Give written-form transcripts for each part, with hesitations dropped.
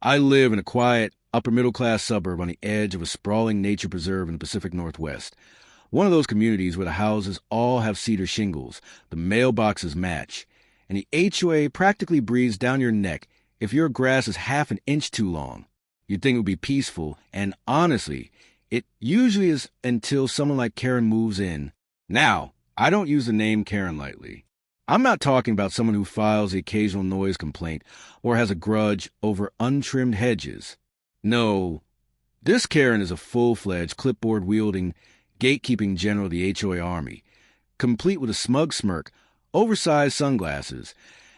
I live in a quiet, upper-middle-class suburb on the edge of a sprawling nature preserve in the Pacific Northwest. One of those communities where the houses all have cedar shingles, the mailboxes match, and the HOA practically breathes down your neck if your grass is half an inch too long. You'd think it would be peaceful, and honestly, it usually is until someone like Karen moves in. Now, I don't use the name Karen lightly. I'm not talking about someone who files the occasional noise complaint or has a grudge over untrimmed hedges. No, this Karen is a full-fledged, clipboard-wielding, gatekeeping general of the HOA Army, complete with a smug smirk, oversized sunglasses,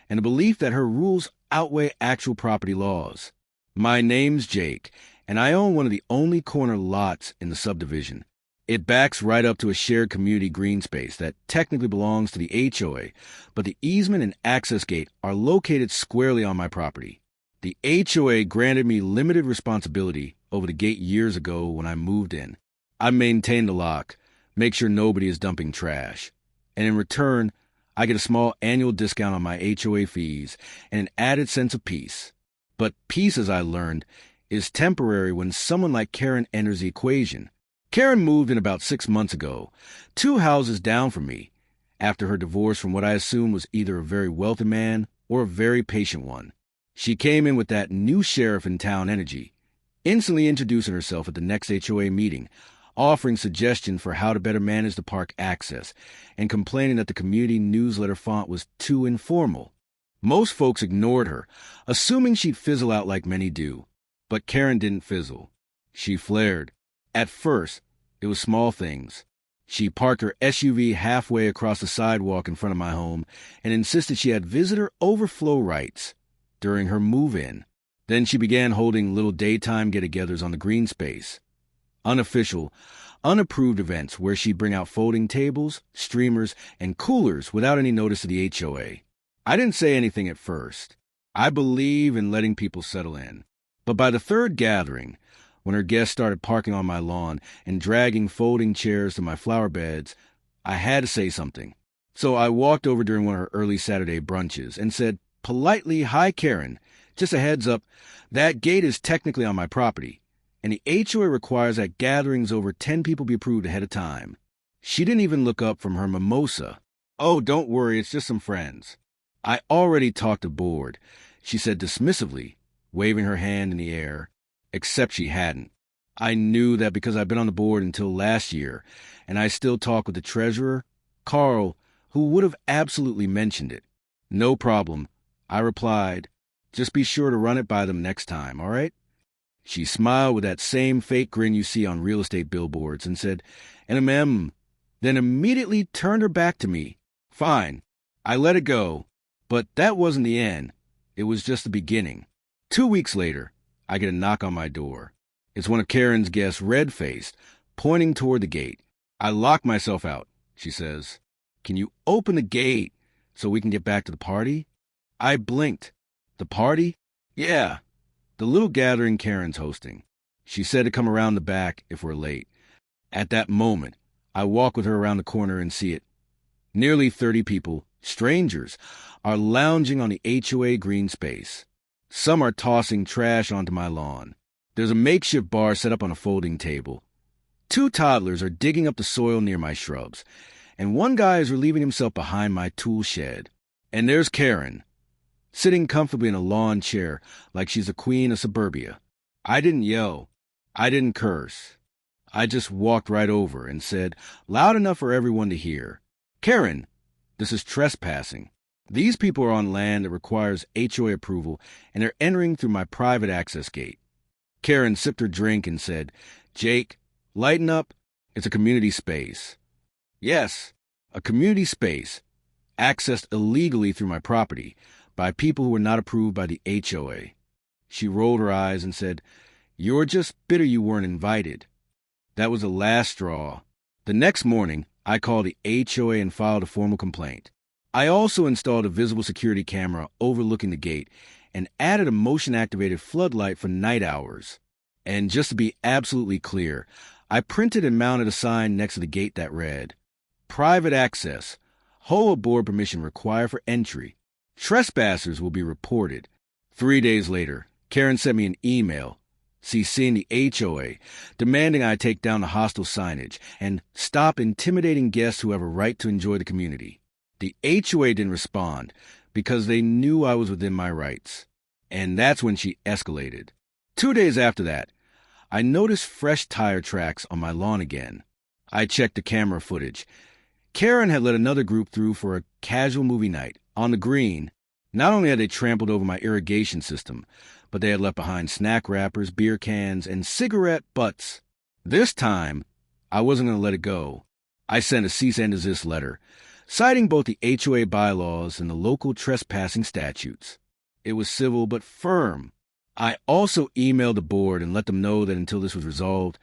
and a belief that her rules outweigh actual property laws. My name's Jake, and I own one of the only corner lots in the subdivision. It backs right up to a shared community green space that technically belongs to the HOA, but the easement and access gate are located squarely on my property. The HOA granted me limited responsibility over the gate years ago when I moved in. I maintain the lock, make sure nobody is dumping trash, and in return, I get a small annual discount on my HOA fees and an added sense of peace. But peace, as I learned, is temporary when someone like Karen enters the equation. Karen moved in about 6 months ago, 2 houses down from me, after her divorce from what I assumed was either a very wealthy man or a very patient one. She came in with that new sheriff in town energy, instantly introducing herself at the next HOA meeting, offering suggestions for how to better manage the park access, and complaining that the community newsletter font was too informal. Most folks ignored her, assuming she'd fizzle out like many do. But Karen didn't fizzle. She flared. At first, it was small things. She parked her SUV halfway across the sidewalk in front of my home and insisted she had visitor overflow rights during her move-in. Then she began holding little daytime get-togethers on the green space. Unofficial, unapproved events where she'd bring out folding tables, streamers, and coolers without any notice to the HOA. I didn't say anything at first. I believe in letting people settle in. But by the third gathering, when her guests started parking on my lawn and dragging folding chairs to my flower beds, I had to say something. So I walked over during one of her early Saturday brunches and said politely, "Hi, Karen. Just a heads up, that gate is technically on my property, and the HOA requires that gatherings over 10 people be approved ahead of time." She didn't even look up from her mimosa. "Oh, don't worry, it's just some friends." "I already talked to board," she said dismissively, waving her hand in the air. Except she hadn't. I knew that because I'd been on the board until last year, and I still talk with the treasurer, Carl, who would have absolutely mentioned it. "No problem," I replied. "Just be sure to run it by them next time, all right?" She smiled with that same fake grin you see on real estate billboards and said, "NMM," then immediately turned her back to me. Fine. I let it go. But that wasn't the end. It was just the beginning. 2 weeks later, I get a knock on my door. It's one of Karen's guests, red-faced, pointing toward the gate. "I locked myself out," she says. "Can you open the gate so we can get back to the party?" I blinked. "The party?" "Yeah, the little gathering Karen's hosting. She said to come around the back if we're late." At that moment, I walk with her around the corner and see it. Nearly 30 people, strangers, are lounging on the HOA green space. Some are tossing trash onto my lawn. There's a makeshift bar set up on a folding table. 2 toddlers are digging up the soil near my shrubs, and one guy is relieving himself behind my tool shed. And there's Karen, sitting comfortably in a lawn chair like she's the queen of suburbia. I didn't yell. I didn't curse. I just walked right over and said, loud enough for everyone to hear, "Karen, this is trespassing. These people are on land that requires HOA approval, and they're entering through my private access gate." Karen sipped her drink and said, "Jake, lighten up. It's a community space." Yes, a community space, accessed illegally through my property by people who were not approved by the HOA. She rolled her eyes and said, "You're just bitter you weren't invited." That was the last straw. The next morning, I called the HOA and filed a formal complaint. I also installed a visible security camera overlooking the gate and added a motion-activated floodlight for night hours. And just to be absolutely clear, I printed and mounted a sign next to the gate that read, "Private access. HOA board permission required for entry. Trespassers will be reported." 3 days later, Karen sent me an email, CCing the HOA, demanding I take down the hostile signage and stop intimidating guests who have a right to enjoy the community. The HOA didn't respond because they knew I was within my rights. And that's when she escalated. 2 days after that, I noticed fresh tire tracks on my lawn again. I checked the camera footage. Karen had let another group through for a casual movie night. On the green, not only had they trampled over my irrigation system, but they had left behind snack wrappers, beer cans, and cigarette butts. This time, I wasn't going to let it go. I sent a cease and desist letter, citing both the HOA bylaws and the local trespassing statutes. It was civil but firm. I also emailed the board and let them know that until this was resolved,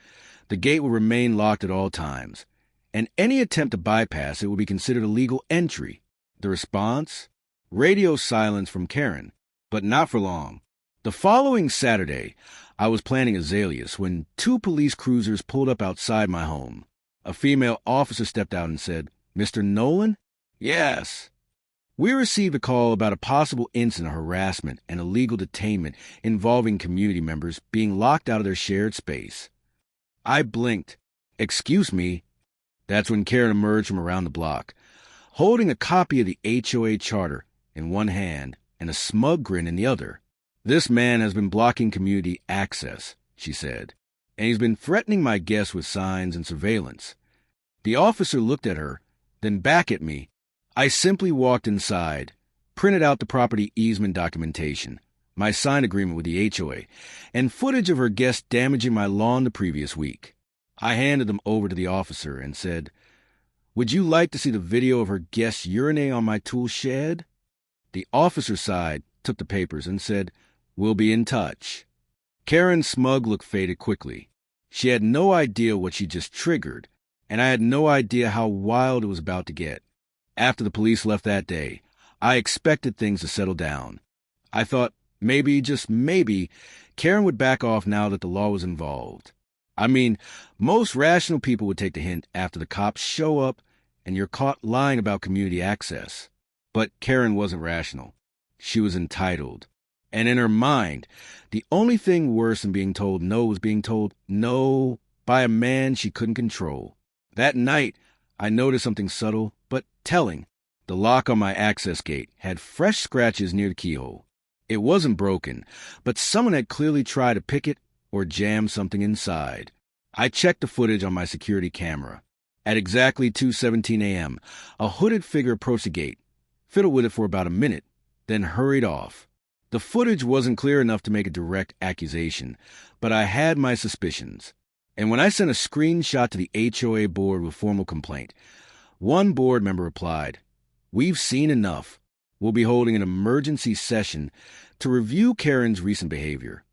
the gate would remain locked at all times, and any attempt to bypass it would be considered a legal entry. The response? Radio silence from Karen, but not for long. The following Saturday, I was planting azaleas when 2 police cruisers pulled up outside my home. A female officer stepped out and said, "Mr. Nolan?" "Yes." We received a call about a possible incident of harassment and illegal detainment involving community members being locked out of their shared space. I blinked. "Excuse me." That's when Karen emerged from around the block, holding a copy of the HOA charter in one hand and a smug grin in the other. "This man has been blocking community access," she said, "and he's been threatening my guests with signs and surveillance." The officer looked at her, then back at me. I simply walked inside, printed out the property easement documentation, my sign agreement with the HOA, and footage of her guests damaging my lawn the previous week. I handed them over to the officer and said, "Would you like to see the video of her guests urinating on my tool shed?" The officer sighed, took the papers, and said, "We'll be in touch." Karen's smug look faded quickly. She had no idea what she just triggered, and I had no idea how wild it was about to get. After the police left that day, I expected things to settle down. I thought maybe, just maybe, Karen would back off now that the law was involved. I mean, most rational people would take the hint after the cops show up and you're caught lying about community access. But Karen wasn't rational. She was entitled. And in her mind, the only thing worse than being told no was being told no by a man she couldn't control. That night, I noticed something subtle but telling. The lock on my access gate had fresh scratches near the keyhole. It wasn't broken, but someone had clearly tried to pick it or jam something inside. I checked the footage on my security camera. At exactly 2:17 a.m., a hooded figure approached the gate, fiddled with it for about a minute, then hurried off. The footage wasn't clear enough to make a direct accusation, but I had my suspicions. And when I sent a screenshot to the HOA board with formal complaint, one board member replied, "We've seen enough. We'll be holding an emergency session to review Karen's recent behavior."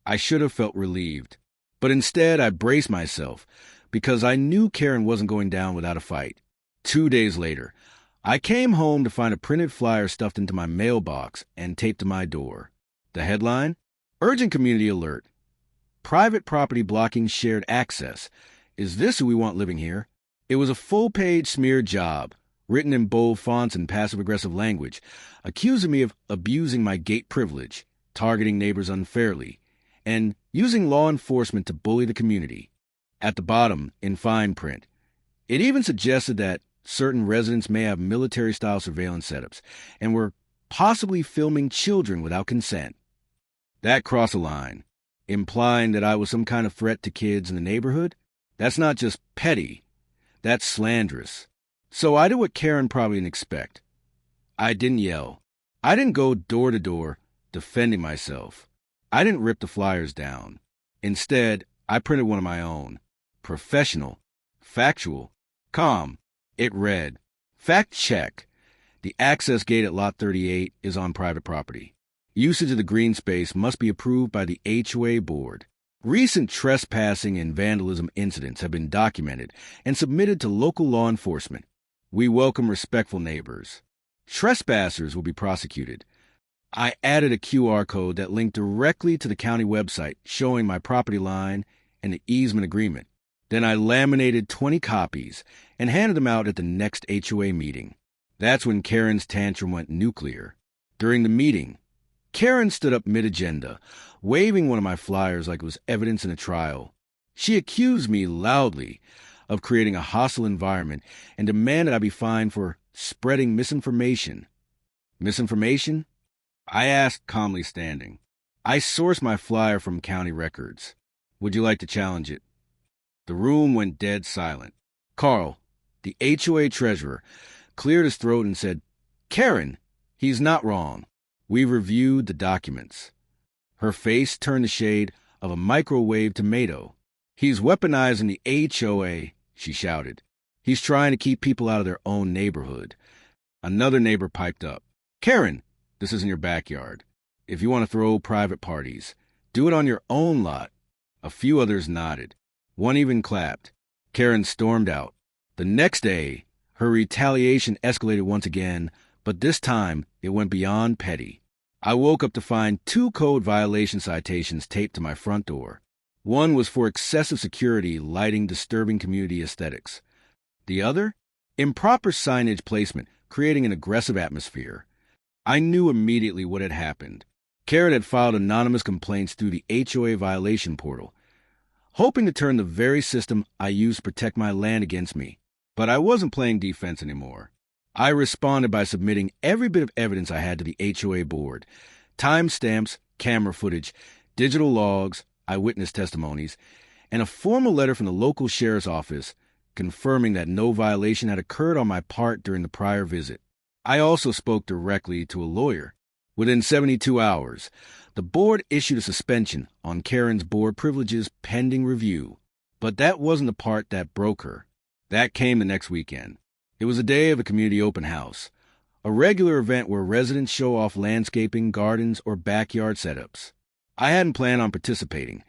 I should have felt relieved, but instead I braced myself because I knew Karen wasn't going down without a fight. 2 days later, I came home to find a printed flyer stuffed into my mailbox and taped to my door. The headline? Urgent Community Alert. Private property blocking shared access. Is this who we want living here? It was a full-page smear job, written in bold fonts and passive-aggressive language, accusing me of abusing my gate privilege, targeting neighbors unfairly, and using law enforcement to bully the community. At the bottom, in fine print, it even suggested that certain residents may have military-style surveillance setups and were possibly filming children without consent. That crossed a line, implying that I was some kind of threat to kids in the neighborhood. That's not just petty, that's slanderous. So I did what Karen probably didn't expect. I didn't yell. I didn't go door to door defending myself. I didn't rip the flyers down. Instead, I printed one of my own. Professional, factual, calm. It read, "Fact check. The access gate at Lot 38 is on private property. Usage of the green space must be approved by the HOA board. Recent trespassing and vandalism incidents have been documented and submitted to local law enforcement. We welcome respectful neighbors. Trespassers will be prosecuted." I added a QR code that linked directly to the county website showing my property line and the easement agreement. Then I laminated 20 copies and handed them out at the next HOA meeting. That's when Karen's tantrum went nuclear. During the meeting, Karen stood up mid-agenda, waving one of my flyers like it was evidence in a trial. She accused me loudly of creating a hostile environment and demanded I be fined for spreading misinformation. Misinformation? I asked, calmly standing. I sourced my flyer from county records. Would you like to challenge it? The room went dead silent. Carl, the HOA treasurer, cleared his throat and said, Karen, he's not wrong. We reviewed the documents. Her face turned the shade of a microwave tomato. He's weaponizing the HOA, she shouted. He's trying to keep people out of their own neighborhood. Another neighbor piped up. Karen, this isn't your backyard. If you want to throw private parties, do it on your own lot. A few others nodded. One even clapped. Karen stormed out. The next day, her retaliation escalated once again, but this time it went beyond petty. I woke up to find 2 code violation citations taped to my front door. One was for excessive security lighting disturbing community aesthetics. The other? Improper signage placement, creating an aggressive atmosphere. I knew immediately what had happened. Karen had filed anonymous complaints through the HOA violation portal, hoping to turn the very system I used to protect my land against me. But I wasn't playing defense anymore. I responded by submitting every bit of evidence I had to the HOA board. Timestamps, camera footage, digital logs, eyewitness testimonies, and a formal letter from the local sheriff's office confirming that no violation had occurred on my part during the prior visit. I also spoke directly to a lawyer. Within 72 hours, the board issued a suspension on Karen's board privileges pending review. But that wasn't the part that broke her. That came the next weekend. It was a day of a community open house, a regular event where residents show off landscaping, gardens, or backyard setups. I hadn't planned on participating,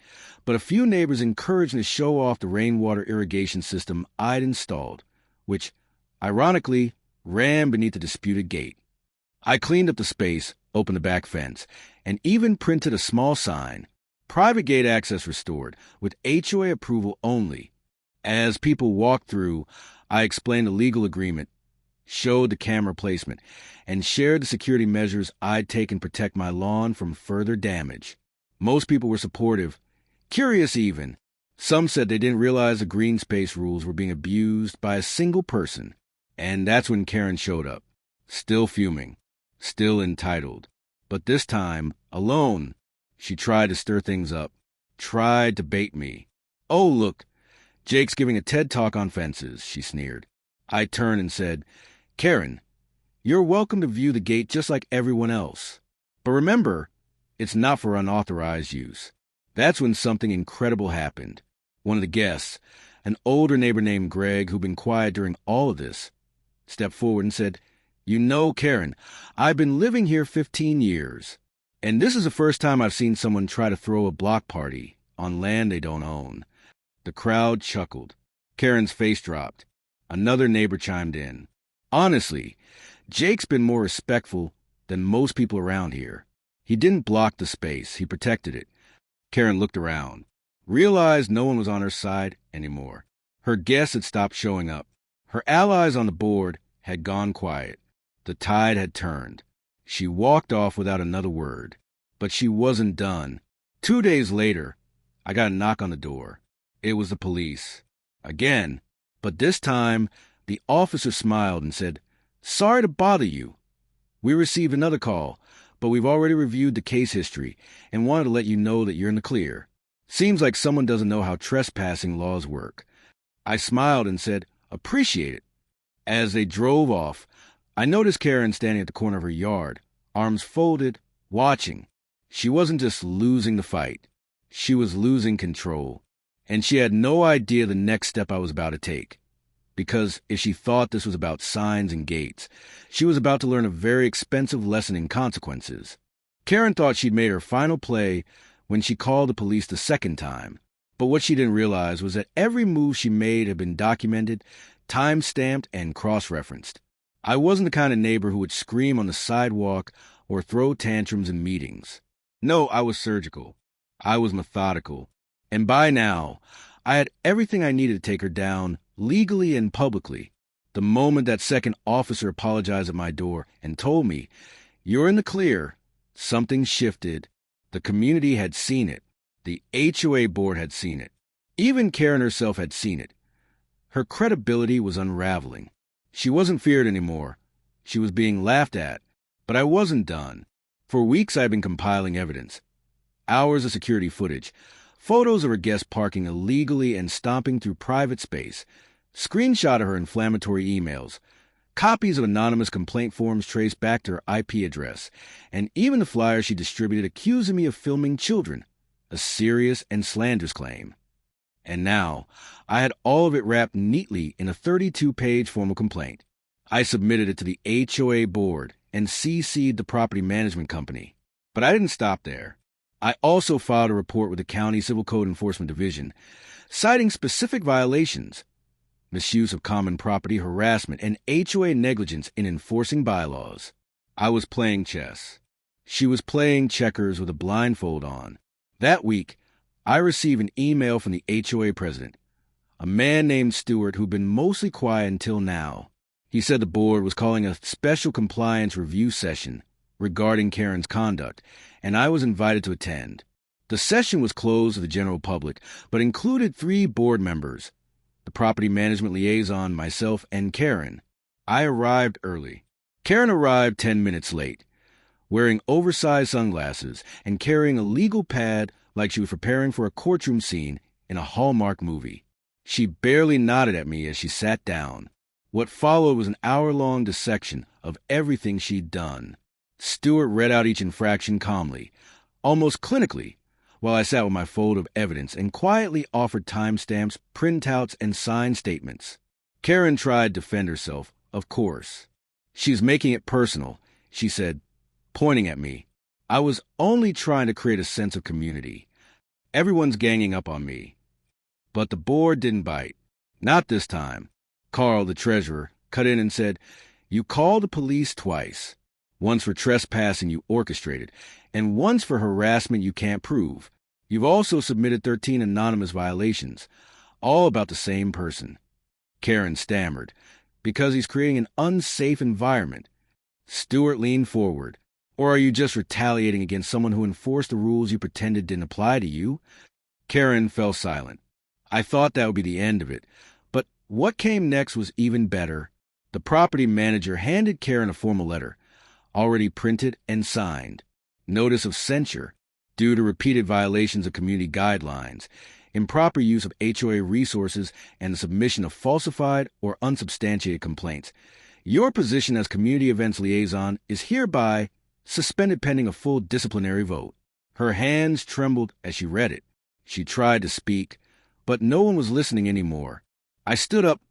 but a few neighbors encouraged me to show off the rainwater irrigation system I'd installed, which, ironically, ran beneath the disputed gate. I cleaned up the space, opened the back fence, and even printed a small sign, "Private gate access restored, with HOA approval only." As people walked through, I explained the legal agreement, showed the camera placement, and shared the security measures I'd taken to protect my lawn from further damage. Most people were supportive, curious even. Some said they didn't realize the green space rules were being abused by a single person. And that's when Karen showed up, still fuming, still entitled. But this time, alone, she tried to stir things up, tried to bait me. "Oh, look, Jake's giving a TED Talk on fences," she sneered. I turned and said, "Karen, you're welcome to view the gate just like everyone else. But remember, it's not for unauthorized use." That's when something incredible happened. One of the guests, an older neighbor named Greg, who'd been quiet during all of this, stepped forward and said, "You know, Karen, I've been living here 15 years, and this is the first time I've seen someone try to throw a block party on land they don't own." The crowd chuckled. Karen's face dropped. Another neighbor chimed in. "Honestly, Jake's been more respectful than most people around here. He didn't block the space, he protected it." Karen looked around, realized no one was on her side anymore. Her guests had stopped showing up. Her allies on the board had gone quiet. The tide had turned. She walked off without another word. But she wasn't done. 2 days later, I got a knock on the door. It was the police. Again. But this time, the officer smiled and said, "Sorry to bother you. We received another call, but we've already reviewed the case history and wanted to let you know that you're in the clear. Seems like someone doesn't know how trespassing laws work." I smiled and said, "Appreciate it." As they drove off, I noticed Karen standing at the corner of her yard, arms folded, watching. She wasn't just losing the fight. She was losing control. And she had no idea the next step I was about to take. Because if she thought this was about signs and gates, she was about to learn a very expensive lesson in consequences. Karen thought she'd made her final play when she called the police the second time. But what she didn't realize was that every move she made had been documented, time-stamped, and cross-referenced. I wasn't the kind of neighbor who would scream on the sidewalk or throw tantrums in meetings. No, I was surgical. I was methodical. And by now, I had everything I needed to take her down, legally and publicly. The moment that second officer apologized at my door and told me, "You're in the clear," Something shifted. The community had seen it. The HOA board had seen it. Even Karen herself had seen it. Her credibility was unraveling. She wasn't feared anymore. She was being laughed at. But I wasn't done. For weeks I had been compiling evidence. Hours of security footage. Photos of her guests parking illegally and stomping through private space. Screenshot of her inflammatory emails. Copies of anonymous complaint forms traced back to her IP address. And even the flyer she distributed accusing me of filming children. A serious and slanderous claim. And now, I had all of it wrapped neatly in a 32-page formal complaint. I submitted it to the HOA board and CC'd the property management company. But I didn't stop there. I also filed a report with the County Civil Code Enforcement Division, citing specific violations: misuse of common property, harassment, and HOA negligence in enforcing bylaws. I was playing chess. She was playing checkers with a blindfold on. That week, I received an email from the HOA president, a man named Stewart who'd been mostly quiet until now. He said the board was calling a special compliance review session regarding Karen's conduct, and I was invited to attend. The session was closed to the general public, but included 3 board members, the property management liaison, myself, and Karen. I arrived early. Karen arrived 10 minutes late, wearing oversized sunglasses and carrying a legal pad like she was preparing for a courtroom scene in a Hallmark movie. She barely nodded at me as she sat down. What followed was an hour-long dissection of everything she'd done. Stewart read out each infraction calmly, almost clinically, while I sat with my fold of evidence and quietly offered timestamps, printouts, and signed statements. Karen tried to defend herself, of course. "She's making it personal," she said, pointing at me. "I was only trying to create a sense of community. Everyone's ganging up on me." But the board didn't bite. Not this time. Carl, the treasurer, cut in and said, "You called the police twice. Once for trespassing you orchestrated, and once for harassment you can't prove. You've also submitted 13 anonymous violations, all about the same person." Karen stammered, "Because he's creating an unsafe environment." Stewart leaned forward. "Or are you just retaliating against someone who enforced the rules you pretended didn't apply to you?" Karen fell silent. I thought that would be the end of it, but what came next was even better. The property manager handed Karen a formal letter, already printed and signed. Notice of censure, due to repeated violations of community guidelines, improper use of HOA resources, and the submission of falsified or unsubstantiated complaints. Your position as community events liaison is hereby suspended pending a full disciplinary vote. Her hands trembled as she read it. She tried to speak, but no one was listening anymore. I stood up,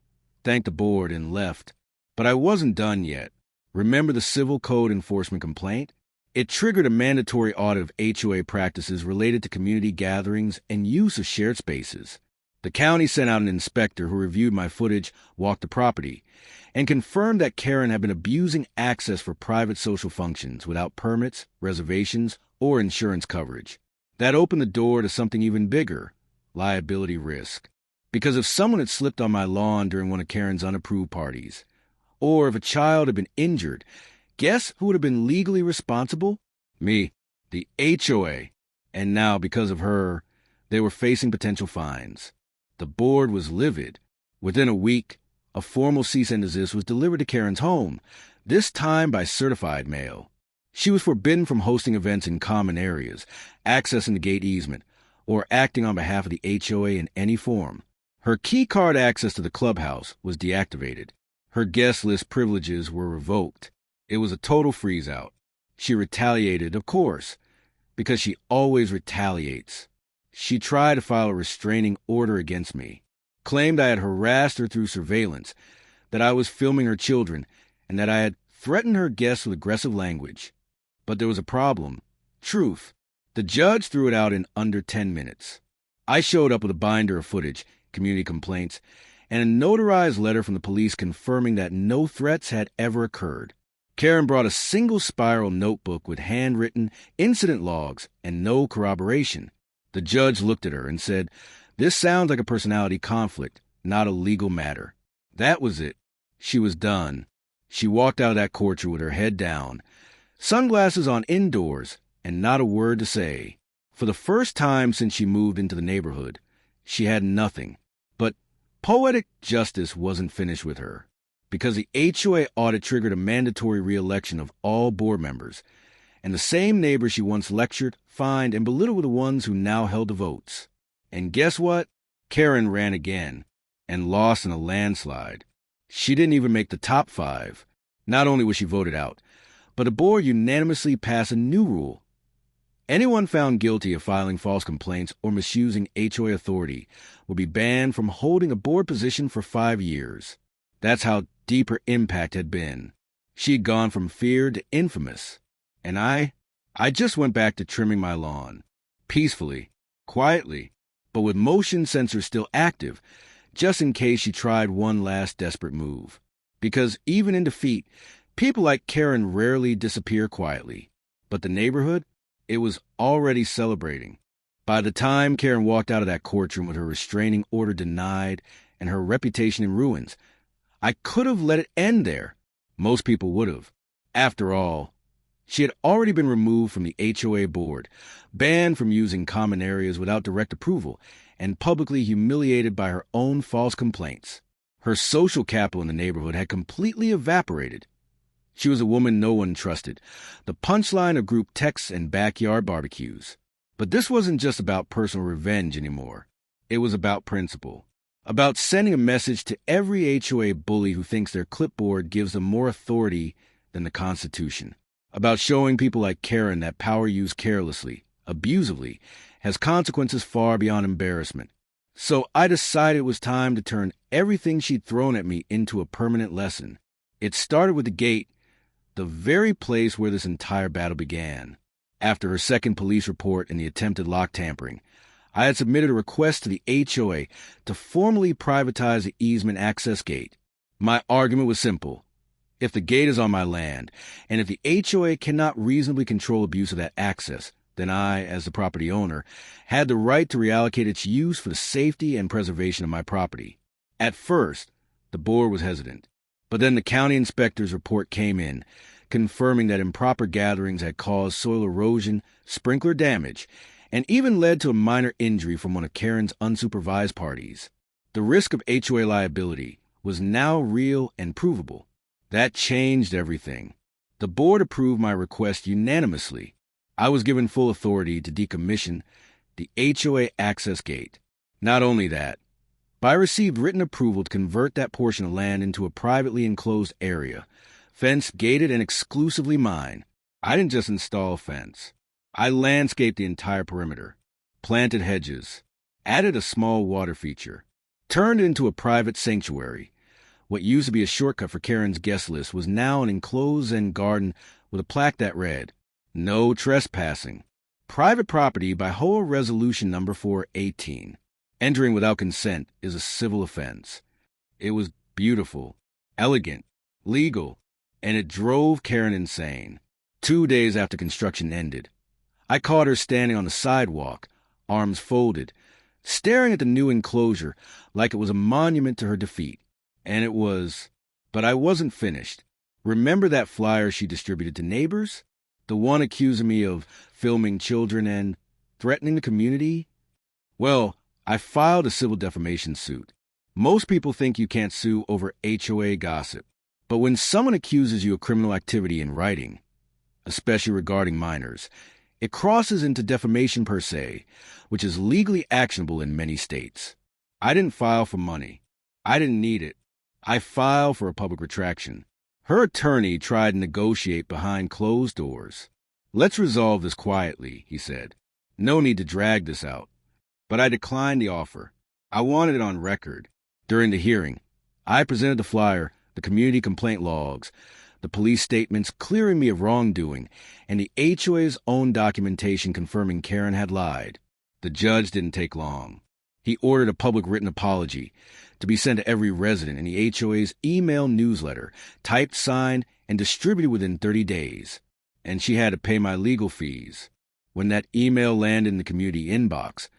thanked the board, and left. But I wasn't done yet. Remember the Civil Code Enforcement complaint? It triggered a mandatory audit of HOA practices related to community gatherings and use of shared spaces. The county sent out an inspector who reviewed my footage, walked the property, and confirmed that Karen had been abusing access for private social functions without permits, reservations, or insurance coverage. That opened the door to something even bigger: liability risk. Because if someone had slipped on my lawn during one of Karen's unapproved parties, or if a child had been injured, guess who would have been legally responsible? Me, the HOA. And now, because of her, they were facing potential fines. The board was livid. Within a week, a formal cease and desist was delivered to Karen's home, this time by certified mail. She was forbidden from hosting events in common areas, accessing the gate easement, or acting on behalf of the HOA in any form. Her key card access to the clubhouse was deactivated. Her guest list privileges were revoked. It was a total freeze-out. She retaliated, of course, because she always retaliates. She tried to file a restraining order against me, claimed I had harassed her through surveillance, that I was filming her children, and that I had threatened her guests with aggressive language. But there was a problem. Truth. The judge threw it out in under 10 minutes. I showed up with a binder of footage, community complaints, and a notarized letter from the police confirming that no threats had ever occurred. Karen brought a single spiral notebook with handwritten incident logs and no corroboration. The judge looked at her and said, "This sounds like a personality conflict, not a legal matter." That was it. She was done. She walked out of that courtroom with her head down, Sunglasses on indoors, and not a word to say. For the first time since she moved into the neighborhood, she had nothing. But poetic justice wasn't finished with her, because the HOA audit triggered a mandatory re-election of all board members, and the same neighbors she once lectured, fined, and belittled were the ones who now held the votes. And guess what? Karen ran again, and lost in a landslide. She didn't even make the top 5. Not only was she voted out, but the board unanimously passed a new rule. Anyone found guilty of filing false complaints or misusing HOA authority would be banned from holding a board position for 5 years. That's how deep her impact had been. She had gone from feared to infamous. And I just went back to trimming my lawn. Peacefully, quietly, but with motion sensors still active, just in case she tried one last desperate move. Because even in defeat, people like Karen rarely disappear quietly. But the neighborhood, it was already celebrating. By the time Karen walked out of that courtroom with her restraining order denied and her reputation in ruins, I could have let it end there. Most people would have. After all, she had already been removed from the HOA board, banned from using common areas without direct approval, and publicly humiliated by her own false complaints. Her social capital in the neighborhood had completely evaporated. She was a woman no one trusted, the punchline of group texts and backyard barbecues. But this wasn't just about personal revenge anymore. It was about principle. About sending a message to every HOA bully who thinks their clipboard gives them more authority than the Constitution. About showing people like Karen that power used carelessly, abusively, has consequences far beyond embarrassment. So I decided it was time to turn everything she'd thrown at me into a permanent lesson. It started with the gate, the very place where this entire battle began. After her second police report and the attempted lock tampering, I had submitted a request to the HOA to formally privatize the easement access gate. My argument was simple. If the gate is on my land, and if the HOA cannot reasonably control abuse of that access, then I, as the property owner, had the right to reallocate its use for the safety and preservation of my property. At first, the board was hesitant, but then the county inspector's report came in, confirming that improper gatherings had caused soil erosion, sprinkler damage, and even led to a minor injury from one of Karen's unsupervised parties. The risk of HOA liability was now real and provable. That changed everything. The board approved my request unanimously. I was given full authority to decommission the HOA access gate. Not only that, but I received written approval to convert that portion of land into a privately enclosed area, fenced, gated, and exclusively mine. I didn't just install a fence. I landscaped the entire perimeter, planted hedges, added a small water feature, turned it into a private sanctuary. What used to be a shortcut for Karen's guest list was now an enclosed zen garden with a plaque that read, "No trespassing. Private property by HOA Resolution Number 418. Entering without consent is a civil offense." It was beautiful, elegant, legal, and it drove Karen insane. 2 days after construction ended, I caught her standing on the sidewalk, arms folded, staring at the new enclosure like it was a monument to her defeat. And it was. But I wasn't finished. Remember that flyer she distributed to neighbors? The one accusing me of filming children and threatening the community? Well, I filed a civil defamation suit. Most people think you can't sue over HOA gossip. But when someone accuses you of criminal activity in writing, especially regarding minors, it crosses into defamation per se, which is legally actionable in many states. I didn't file for money. I didn't need it. I filed for a public retraction. Her attorney tried to negotiate behind closed doors. "Let's resolve this quietly," he said. "No need to drag this out." But I declined the offer. I wanted it on record. During the hearing, I presented the flyer, the community complaint logs, the police statements clearing me of wrongdoing, and the HOA's own documentation confirming Karen had lied. The judge didn't take long. He ordered a public written apology to be sent to every resident in the HOA's email newsletter, typed, signed, and distributed within 30 days. And she had to pay my legal fees. When that email landed in the community inbox,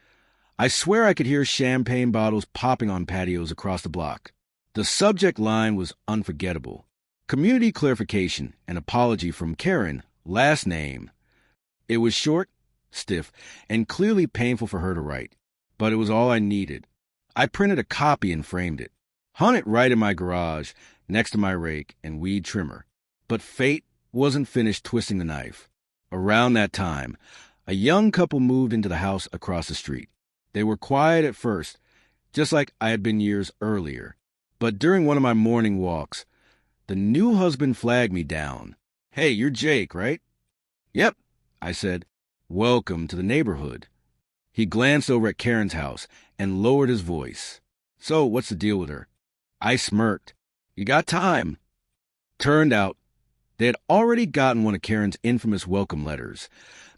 I swear I could hear champagne bottles popping on patios across the block. The subject line was unforgettable. Community clarification and apology from Karen, last name. It was short, stiff, and clearly painful for her to write, but it was all I needed. I printed a copy and framed it, hung it right in my garage next to my rake and weed trimmer. But fate wasn't finished twisting the knife. Around that time, a young couple moved into the house across the street. They were quiet at first, just like I had been years earlier. But during one of my morning walks, the new husband flagged me down. "Hey, you're Jake, right?" "Yep," I said. "Welcome to the neighborhood." He glanced over at Karen's house and lowered his voice. "So, what's the deal with her?" I smirked. "You got time?" Turned out, they had already gotten one of Karen's infamous welcome letters,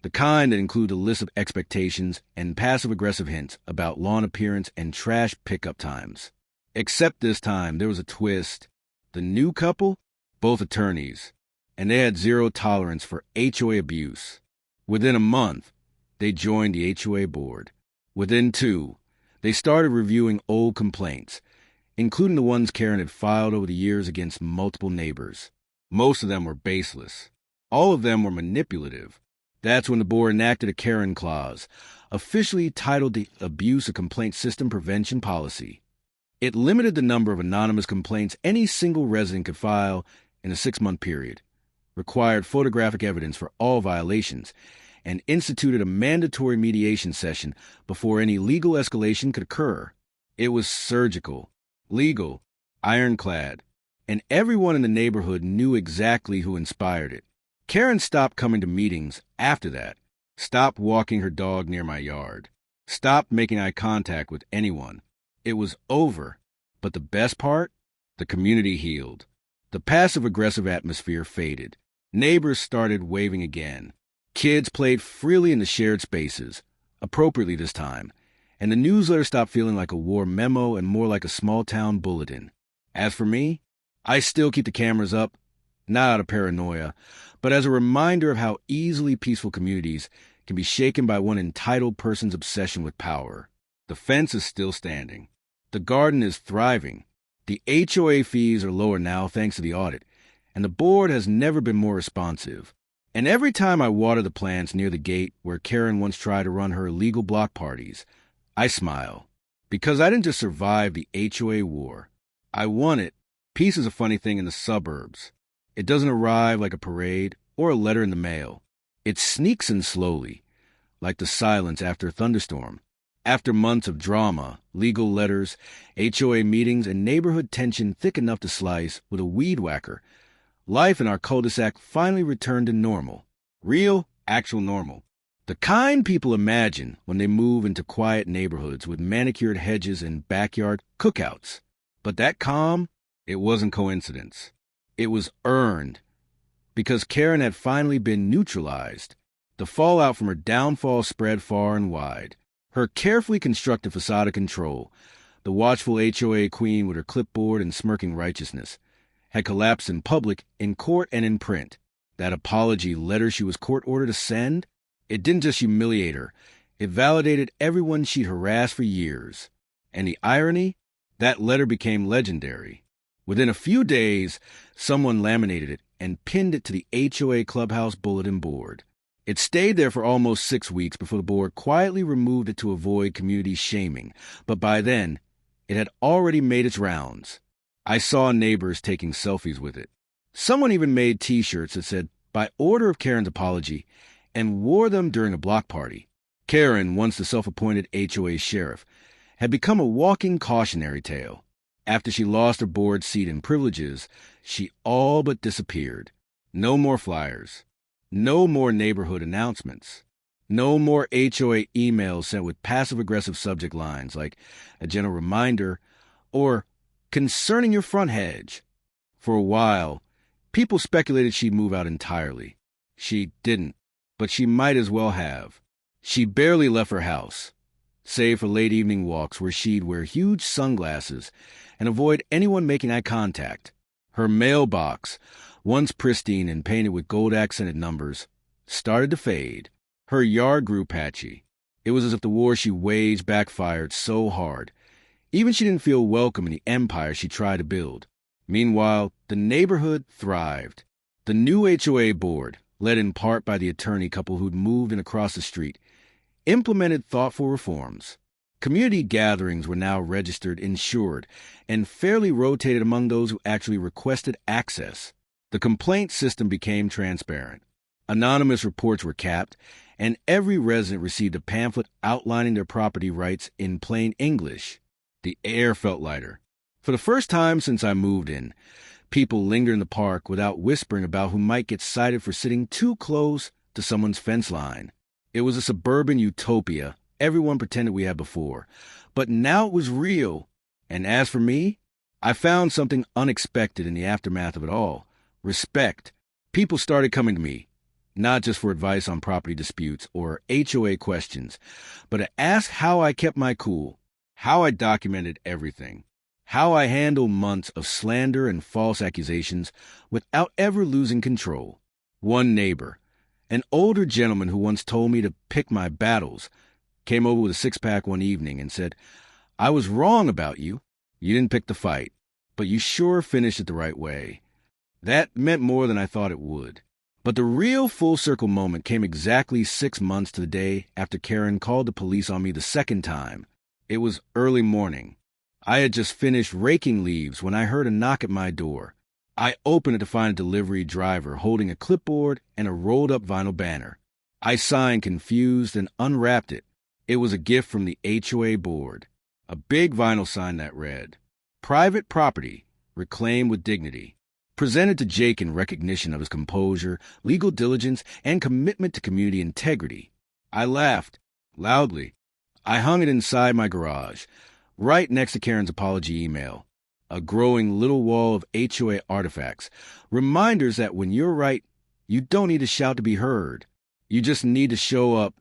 the kind that include a list of expectations and passive-aggressive hints about lawn appearance and trash pickup times. Except this time, there was a twist. The new couple, both attorneys, and they had zero tolerance for HOA abuse. Within a month, they joined the HOA board. Within 2, they started reviewing old complaints, including the ones Karen had filed over the years against multiple neighbors. Most of them were baseless. All of them were manipulative. That's when the board enacted a Karen clause, officially titled the Abuse of Complaint System Prevention Policy. It limited the number of anonymous complaints any single resident could file in a 6-month period, required photographic evidence for all violations, and instituted a mandatory mediation session before any legal escalation could occur. It was surgical, legal, ironclad, and everyone in the neighborhood knew exactly who inspired it. Karen stopped coming to meetings after that, stopped walking her dog near my yard, stopped making eye contact with anyone. It was over. But the best part? The community healed. The passive-aggressive atmosphere faded. Neighbors started waving again. Kids played freely in the shared spaces, appropriately this time, and the newsletter stopped feeling like a war memo and more like a small-town bulletin. As for me, I still keep the cameras up, not out of paranoia, but as a reminder of how easily peaceful communities can be shaken by one entitled person's obsession with power. The fence is still standing. The garden is thriving. The HOA fees are lower now thanks to the audit, and the board has never been more responsive. And every time I water the plants near the gate where Karen once tried to run her illegal block parties, I smile. Because I didn't just survive the HOA war. I won it. Peace is a funny thing in the suburbs. It doesn't arrive like a parade or a letter in the mail. It sneaks in slowly, like the silence after a thunderstorm. After months of drama, legal letters, HOA meetings, and neighborhood tension thick enough to slice with a weed whacker, life in our cul-de-sac finally returned to normal. Real, actual normal. The kind people imagine when they move into quiet neighborhoods with manicured hedges and backyard cookouts. But that calm, it wasn't coincidence. It was earned. Because Karen had finally been neutralized. The fallout from her downfall spread far and wide. Her carefully constructed facade of control, the watchful HOA queen with her clipboard and smirking righteousness, had collapsed in public, in court, and in print. That apology letter she was court-ordered to send, it didn't just humiliate her, it validated everyone she'd harassed for years. And the irony? That letter became legendary. Within a few days, someone laminated it and pinned it to the HOA clubhouse bulletin board. It stayed there for almost 6 weeks before the board quietly removed it to avoid community shaming, but by then, it had already made its rounds. I saw neighbors taking selfies with it. Someone even made T-shirts that said, "By order of Karen's apology," and wore them during a block party. Karen, once the self-appointed HOA sheriff, had become a walking cautionary tale. After she lost her board seat and privileges, she all but disappeared. No more flyers. No more neighborhood announcements. No more HOA emails sent with passive-aggressive subject lines like a gentle reminder or concerning your front hedge. For a while, people speculated she'd move out entirely. She didn't, but she might as well have. She barely left her house, save for late evening walks where she'd wear huge sunglasses and avoid anyone making eye contact. Her mailbox, once pristine and painted with gold-accented numbers, started to fade. Her yard grew patchy. It was as if the war she waged backfired so hard. Even she didn't feel welcome in the empire she tried to build. Meanwhile, the neighborhood thrived. The new HOA board, led in part by the attorney couple who'd moved in across the street, implemented thoughtful reforms. Community gatherings were now registered, insured, and fairly rotated among those who actually requested access. The complaint system became transparent. Anonymous reports were capped, and every resident received a pamphlet outlining their property rights in plain English. The air felt lighter. For the first time since I moved in, people lingered in the park without whispering about who might get cited for sitting too close to someone's fence line. It was a suburban utopia everyone pretended we had before, but now it was real. And as for me, I found something unexpected in the aftermath of it all. Respect. People started coming to me, not just for advice on property disputes or HOA questions, but to ask how I kept my cool, how I documented everything, how I handled months of slander and false accusations without ever losing control. One neighbor, an older gentleman who once told me to pick my battles, came over with a six-pack one evening and said, "I was wrong about you. You didn't pick the fight, but you sure finished it the right way." That meant more than I thought it would. But the real full-circle moment came exactly 6 months to the day after Karen called the police on me the second time. It was early morning. I had just finished raking leaves when I heard a knock at my door. I opened it to find a delivery driver holding a clipboard and a rolled-up vinyl banner. I signed confused and unwrapped it. It was a gift from the HOA board, a big vinyl sign that read, "Private property, reclaimed with dignity." Presented to Jake in recognition of his composure, legal diligence, and commitment to community integrity. I laughed, loudly. I hung it inside my garage, right next to Karen's apology email. A growing little wall of HOA artifacts, reminders that when you're right, you don't need to shout to be heard. You just need to show up,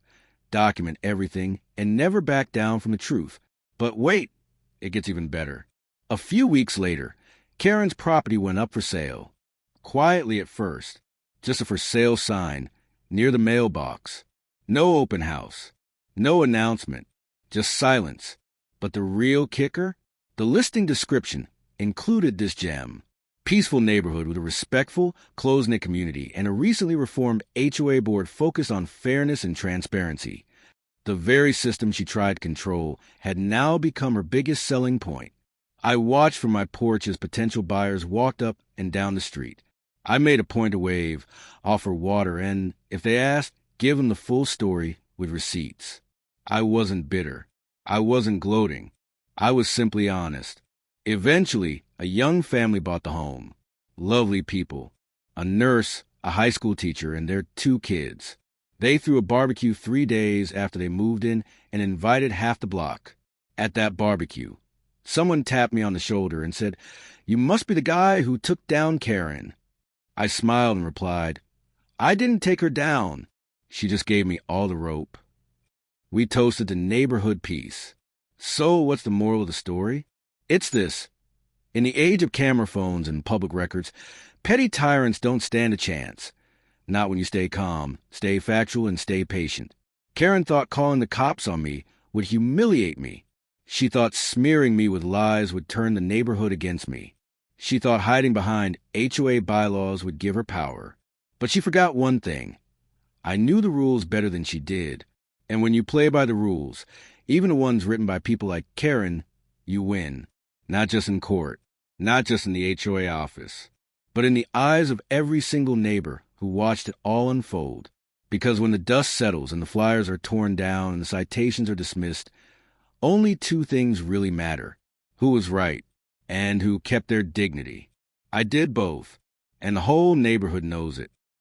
document everything, and never back down from the truth. But wait, it gets even better. A few weeks later, Karen's property went up for sale. Quietly at first, just a for sale sign near the mailbox. No open house, no announcement, just silence. But the real kicker? The listing description included this gem. Peaceful neighborhood with a respectful, close-knit community and a recently reformed HOA board focused on fairness and transparency. The very system she tried to control had now become her biggest selling point. I watched from my porch as potential buyers walked up and down the street. I made a point to wave, offer water, and, if they asked, give them the full story with receipts. I wasn't bitter. I wasn't gloating. I was simply honest. Eventually, a young family bought the home. Lovely people. A nurse, a high school teacher, and their 2 kids. They threw a barbecue 3 days after they moved in and invited half the block. At that barbecue, someone tapped me on the shoulder and said, "You must be the guy who took down Karen." I smiled and replied, "I didn't take her down. She just gave me all the rope." We toasted to neighborhood peace. So what's the moral of the story? It's this. In the age of camera phones and public records, petty tyrants don't stand a chance. Not when you stay calm, stay factual, and stay patient. Karen thought calling the cops on me would humiliate me. She thought smearing me with lies would turn the neighborhood against me. She thought hiding behind HOA bylaws would give her power. But she forgot one thing. I knew the rules better than she did. And when you play by the rules, even the ones written by people like Karen, you win. Not just in court, not just in the HOA office, but in the eyes of every single neighbor who watched it all unfold. Because when the dust settles and the flyers are torn down and the citations are dismissed, only 2 things really matter: who was right and who kept their dignity. I did both, and the whole neighborhood knows it.